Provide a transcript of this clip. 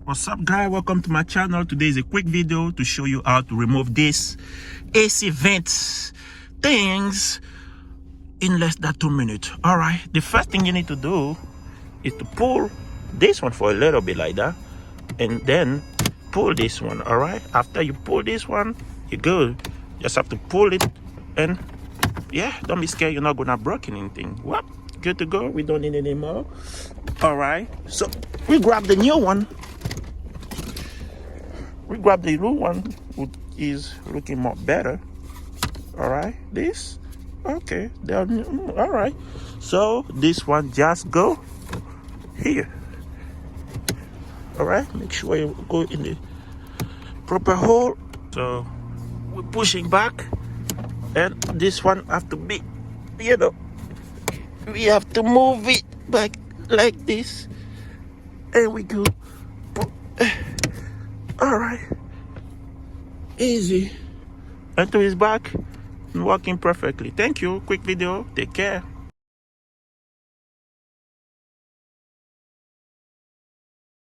What's up, guys? Welcome to my channel. Today is a quick video to show you how to remove this AC vent things in less than 2 minutes. All right, the first thing you need to do is to pull this one for a little bit like that, and then pull this one. All right, after you pull this one, you're good. Just have to pull it, and yeah, don't be scared. You're not gonna break anything. Well, good to go. We don't need any more. All right, so we grab the new one. We grab the new one, which is looking more better. All right, this, okay, all right. So this one just go here. All right, make sure you go in the proper hole. So we're pushing back, and this one have to be, we have to move it back like this, and we go. All right, easy. Until it's back and working perfectly. Thank you. Quick video. Take care.